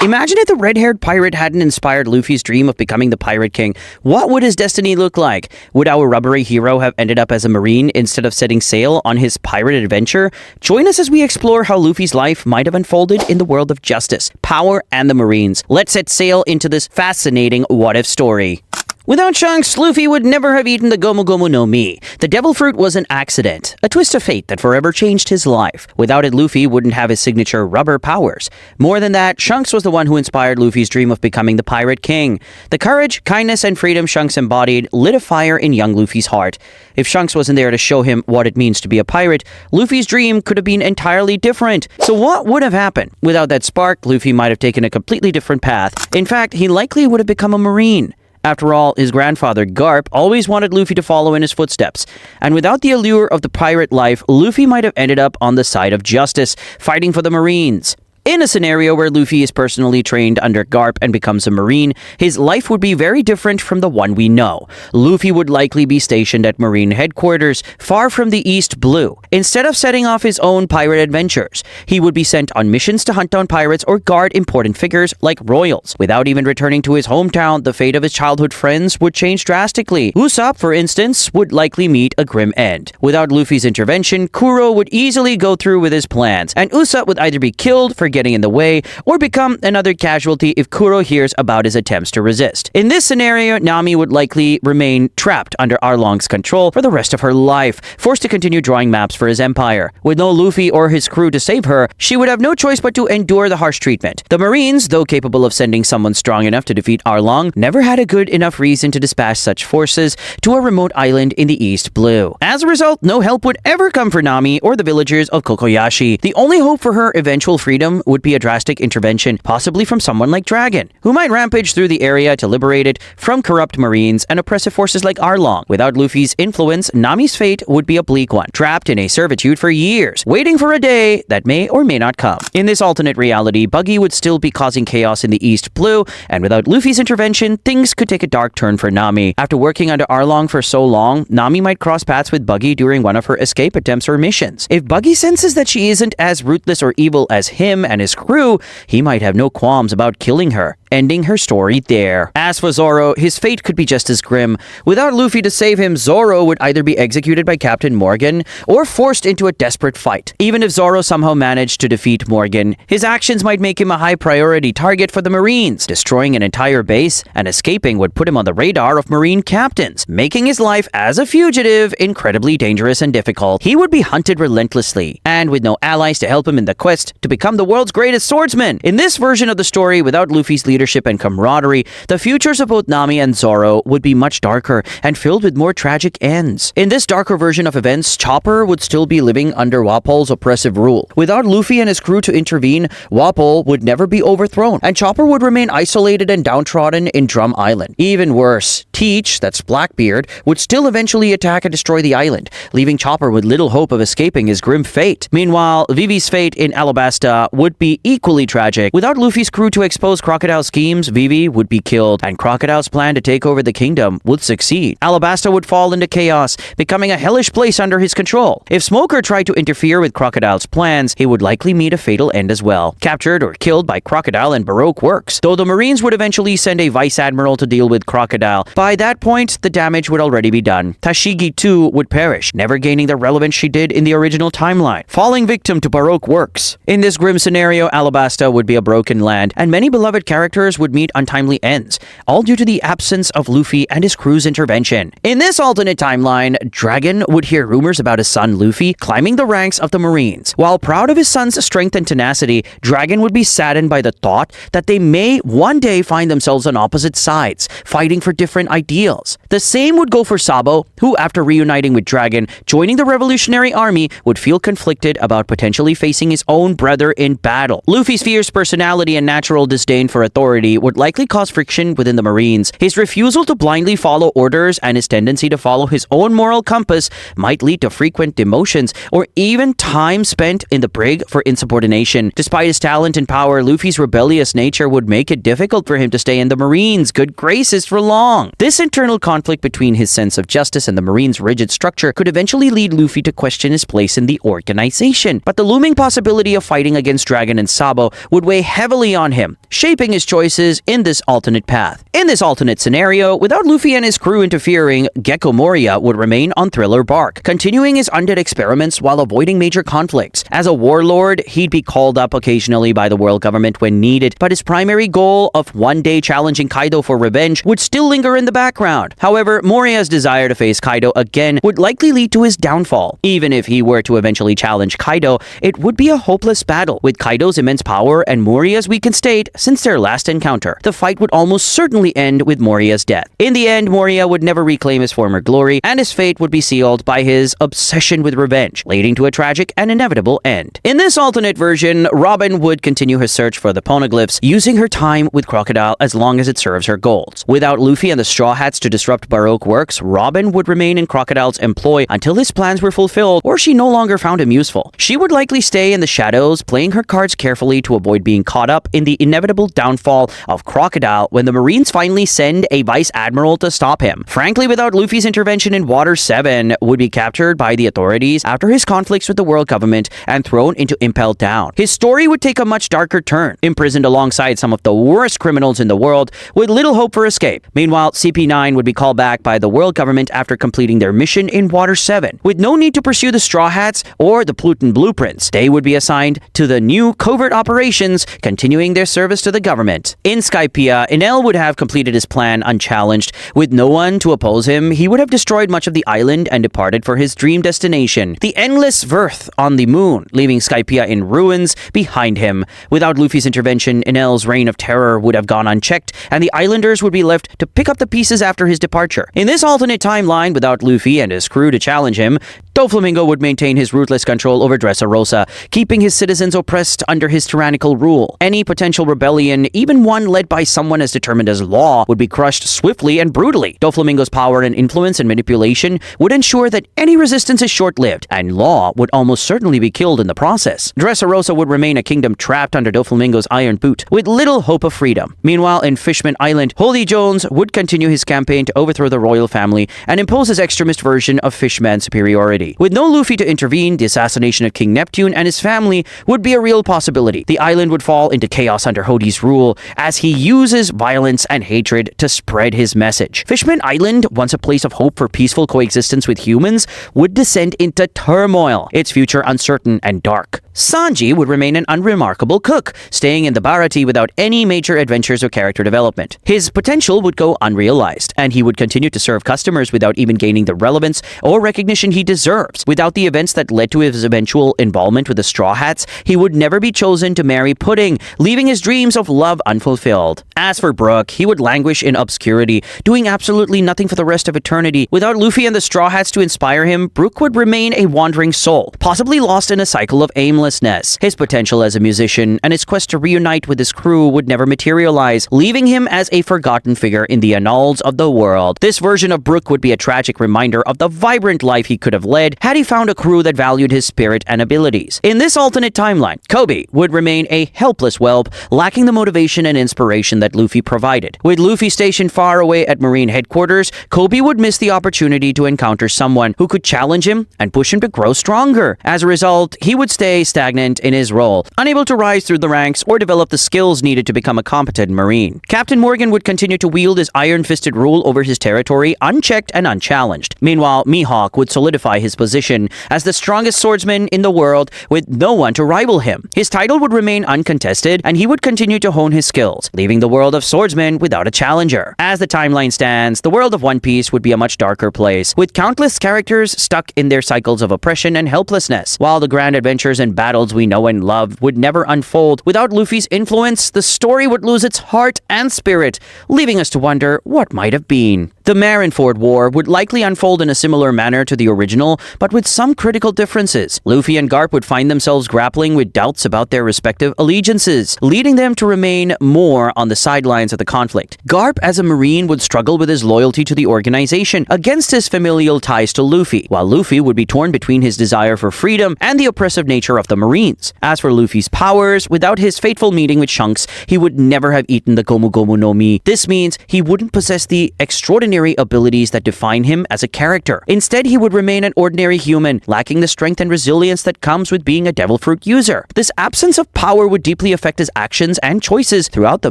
Imagine if the red-haired pirate hadn't inspired Luffy's dream of becoming the Pirate King. What would his destiny look like? Would our rubbery hero have ended up as a marine instead of setting sail on his pirate adventure? Join us as we explore how Luffy's life might have unfolded in the world of justice, power, and the Marines. Let's set sail into this fascinating what-if story. Without Shanks, Luffy would never have eaten the Gomu Gomu no Mi. The devil fruit was an accident, a twist of fate that forever changed his life. Without it, Luffy wouldn't have his signature rubber powers. More than that, Shanks was the one who inspired Luffy's dream of becoming the Pirate King. The courage, kindness, and freedom Shanks embodied lit a fire in young Luffy's heart. If Shanks wasn't there to show him what it means to be a pirate, Luffy's dream could have been entirely different. So what would have happened? Without that spark, Luffy might have taken a completely different path. In fact, he likely would have become a marine. After all, his grandfather, Garp, always wanted Luffy to follow in his footsteps. And without the allure of the pirate life, Luffy might have ended up on the side of justice, fighting for the Marines. In a scenario where Luffy is personally trained under Garp and becomes a Marine, his life would be very different from the one we know. Luffy would likely be stationed at Marine headquarters, far from the East Blue. Instead of setting off his own pirate adventures, he would be sent on missions to hunt down pirates or guard important figures like royals. Without even returning to his hometown, the fate of his childhood friends would change drastically. Usopp, for instance, would likely meet a grim end. Without Luffy's intervention, Kuro would easily go through with his plans, and Usopp would either be killed for getting in the way or become another casualty if Kuro hears about his attempts to resist. In this scenario, Nami would likely remain trapped under Arlong's control for the rest of her life, forced to continue drawing maps for his empire. With no Luffy or his crew to save her, she would have no choice but to endure the harsh treatment. The Marines, though capable of sending someone strong enough to defeat Arlong, never had a good enough reason to dispatch such forces to a remote island in the East Blue. As a result, no help would ever come for Nami or the villagers of Kokoyashi. The only hope for her eventual freedom would be a drastic intervention, possibly from someone like Dragon, who might rampage through the area to liberate it from corrupt Marines and oppressive forces like Arlong. Without Luffy's influence, Nami's fate would be a bleak one, trapped in a servitude for years, waiting for a day that may or may not come. In this alternate reality, Buggy would still be causing chaos in the East Blue, and without Luffy's intervention, things could take a dark turn for Nami. After working under Arlong for so long, Nami might cross paths with Buggy during one of her escape attempts or missions. If Buggy senses that she isn't as ruthless or evil as him and his crew, he might have no qualms about killing her, ending her story there. As for Zoro, his fate could be just as grim. Without Luffy to save him, Zoro would either be executed by Captain Morgan or forced into a desperate fight. Even if Zoro somehow managed to defeat Morgan, his actions might make him a high priority target for the Marines. Destroying an entire base and escaping would put him on the radar of Marine captains, making his life as a fugitive incredibly dangerous and difficult. He would be hunted relentlessly, and with no allies to help him in the quest to become the world's greatest swordsman. In this version of the story, without Luffy's leadership and camaraderie, the futures of both Nami and Zoro would be much darker and filled with more tragic ends. In this darker version of events, Chopper would still be living under Wapol's oppressive rule. Without Luffy and his crew to intervene, Wapol would never be overthrown, and Chopper would remain isolated and downtrodden in Drum Island. Even worse, Teach, that's Blackbeard, would still eventually attack and destroy the island, leaving Chopper with little hope of escaping his grim fate. Meanwhile, Vivi's fate in Alabasta would be equally tragic. Without Luffy's crew to expose Crocodile's schemes, Vivi would be killed, and Crocodile's plan to take over the kingdom would succeed. Alabasta would fall into chaos, becoming a hellish place under his control. If Smoker tried to interfere with Crocodile's plans, he would likely meet a fatal end as well, captured or killed by Crocodile and Baroque works. Though the Marines would eventually send a vice admiral to deal with Crocodile, by that point, the damage would already be done. Tashigi too would perish, never gaining the relevance she did in the original timeline, falling victim to Baroque works. In this grim scenario, Alabasta would be a broken land, and many beloved characters would meet untimely ends, all due to the absence of Luffy and his crew's intervention. In this alternate timeline, Dragon would hear rumors about his son Luffy climbing the ranks of the Marines. While proud of his son's strength and tenacity, Dragon would be saddened by the thought that they may one day find themselves on opposite sides, fighting for different ideals. The same would go for Sabo, who, after reuniting with Dragon, joining the Revolutionary Army, would feel conflicted about potentially facing his own brother in battle. Luffy's fierce personality and natural disdain for authority authority would likely cause friction within the Marines. His refusal to blindly follow orders and his tendency to follow his own moral compass might lead to frequent demotions or even time spent in the brig for insubordination. Despite his talent and power, Luffy's rebellious nature would make it difficult for him to stay in the Marines' good graces for long. This internal conflict between his sense of justice and the Marines' rigid structure could eventually lead Luffy to question his place in the organization. But the looming possibility of fighting against Dragon and Sabo would weigh heavily on him, shaping his choices in this alternate path. In this alternate scenario, without Luffy and his crew interfering, Gecko Moria would remain on Thriller Bark, continuing his undead experiments while avoiding major conflicts. As a warlord, he'd be called up occasionally by the world government when needed, but his primary goal of one day challenging Kaido for revenge would still linger in the background. However, Moria's desire to face Kaido again would likely lead to his downfall. Even if he were to eventually challenge Kaido, it would be a hopeless battle. With Kaido's immense power and Moria's weakened state since their last encounter, the fight would almost certainly end with Moria's death. In the end, Moria would never reclaim his former glory, and his fate would be sealed by his obsession with revenge, leading to a tragic and inevitable end. In this alternate version, Robin would continue her search for the poneglyphs, using her time with Crocodile as long as it serves her goals. Without Luffy and the Straw Hats to disrupt Baroque works, Robin would remain in Crocodile's employ until his plans were fulfilled or she no longer found him useful. She would likely stay in the shadows, playing her cards carefully to avoid being caught up in the inevitable downfall of Crocodile when the Marines finally send a Vice Admiral to stop him. Frankly, without Luffy's intervention in Water 7, would be captured by the authorities after his conflicts with the world government and thrown into Impel Down. His story would take a much darker turn, imprisoned alongside some of the worst criminals in the world with little hope for escape. Meanwhile, CP9 would be called back by the world government after completing their mission in Water 7. With no need to pursue the Straw Hats or the Pluton blueprints, they would be assigned to the new covert operations, continuing their service to the government. In Skypiea, Enel would have completed his plan unchallenged. With no one to oppose him, he would have destroyed much of the island and departed for his dream destination, the endless Verth on the moon, leaving Skypiea in ruins behind him. Without Luffy's intervention, Enel's reign of terror would have gone unchecked, and the islanders would be left to pick up the pieces after his departure. In this alternate timeline, without Luffy and his crew to challenge him, Doflamingo would maintain his ruthless control over Dressrosa, keeping his citizens oppressed under his tyrannical rule. Any potential rebellion, even one led by someone as determined as Law, would be crushed swiftly and brutally. Doflamingo's power and influence and manipulation would ensure that any resistance is short-lived, and Law would almost certainly be killed in the process. Dressrosa would remain a kingdom trapped under Doflamingo's iron boot, with little hope of freedom. Meanwhile, in Fishman Island, Holy Jones would continue his campaign to overthrow the royal family and impose his extremist version of Fishman superiority. With no Luffy to intervene, the assassination of King Neptune and his family would be a real possibility. The island would fall into chaos under Hody's rule as he uses violence and hatred to spread his message. Fishman Island, once a place of hope for peaceful coexistence with humans, would descend into turmoil, its future uncertain and dark. Sanji would remain an unremarkable cook, staying in the Bharati without any major adventures or character development. His potential would go unrealized, and he would continue to serve customers without even gaining the relevance or recognition he deserves. Without the events that led to his eventual involvement with the Straw Hats, he would never be chosen to marry Pudding, leaving his dreams of love unfulfilled. As for Brook, he would languish in obscurity, doing absolutely nothing for the rest of eternity. Without Luffy and the Straw Hats to inspire him, Brook would remain a wandering soul, possibly lost in a cycle of aimlessness. His potential as a musician and his quest to reunite with his crew would never materialize, leaving him as a forgotten figure in the annals of the world. This version of Brook would be a tragic reminder of the vibrant life he could have led had he found a crew that valued his spirit and abilities. In this alternate timeline, Koby would remain a helpless whelp, lacking the motivation and inspiration that Luffy provided. With Luffy stationed far away at Marine headquarters, Koby would miss the opportunity to encounter someone who could challenge him and push him to grow stronger. As a result, he would stay stagnant in his role, unable to rise through the ranks or develop the skills needed to become a competent Marine. Captain Morgan would continue to wield his iron-fisted rule over his territory unchecked and unchallenged. Meanwhile, Mihawk would solidify his position as the strongest swordsman in the world with no one to rival him. His title would remain uncontested, and he would continue to hone his skills, leaving the world of swordsmen without a challenger. As the timeline stands, the world of One Piece would be a much darker place, with countless characters stuck in their cycles of oppression and helplessness. While the grand adventures and battles we know and love would never unfold, without Luffy's influence, the story would lose its heart and spirit, leaving us to wonder what might have been. The Marineford War would likely unfold in a similar manner to the original, but with some critical differences. Luffy and Garp would find themselves grappling with doubts about their respective allegiances, leading them to remain more on the sidelines of the conflict. Garp, as a Marine, would struggle with his loyalty to the organization against his familial ties to Luffy, while Luffy would be torn between his desire for freedom and the oppressive nature of the Marines. As for Luffy's powers, without his fateful meeting with Shanks, he would never have eaten the Gomu Gomu no Mi. This means he wouldn't possess the extraordinary abilities that define him as a character. Instead, he would remain an ordinary human, lacking the strength and resilience that comes with being a devil fruit user. This absence of power would deeply affect his actions and choices throughout the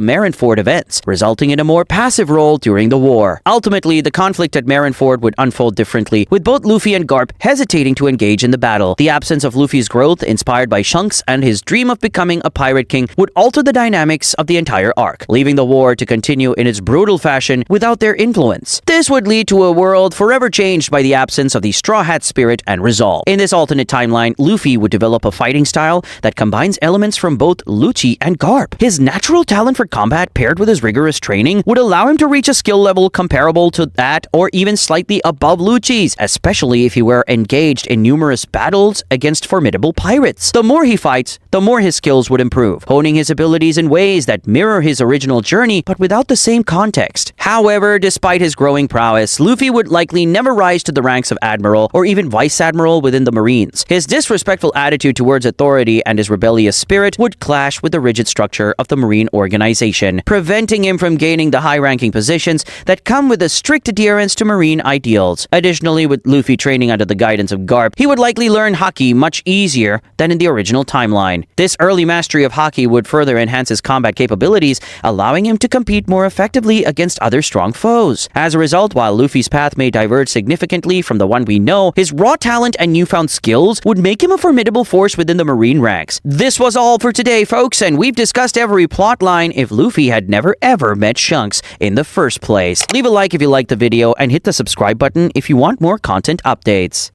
Marineford events, resulting in a more passive role during the war. Ultimately, the conflict at Marineford would unfold differently, with both Luffy and Garp hesitating to engage in the battle. The absence of Luffy's growth, inspired by Shanks and his dream of becoming a pirate king, would alter the dynamics of the entire arc, leaving the war to continue in its brutal fashion without their influence. This would lead to a world forever changed by the absence of the Straw Hat spirit and resolve. In this alternate timeline, Luffy would develop a fighting style that combines elements from both Lucci and Garp. His natural talent for combat paired with his rigorous training would allow him to reach a skill level comparable to that or even slightly above Lucci's, especially if he were engaged in numerous battles against formidable pirates. The more he fights, the more his skills would improve, honing his abilities in ways that mirror his original journey but without the same context. However, despite his growing prowess, Luffy would likely never rise to the ranks of Admiral or even Vice Admiral within the Marines. His disrespectful attitude towards authority and his rebellious spirit would clash with the rigid structure of the Marine organization, preventing him from gaining the high-ranking positions that come with a strict adherence to Marine ideals. Additionally, with Luffy training under the guidance of Garp, he would likely learn Haki much easier than in the original timeline. This early mastery of Haki would further enhance his combat capabilities, allowing him to compete more effectively against other strong foes. As a result, while Luffy's path may diverge significantly from the one we know, his raw talent and newfound skills would make him a formidable force within the Marine ranks. This was all for today, folks, and we've discussed every plot line if Luffy had never ever met Shanks in the first place. Leave a like if you liked the video and hit the subscribe button if you want more content updates.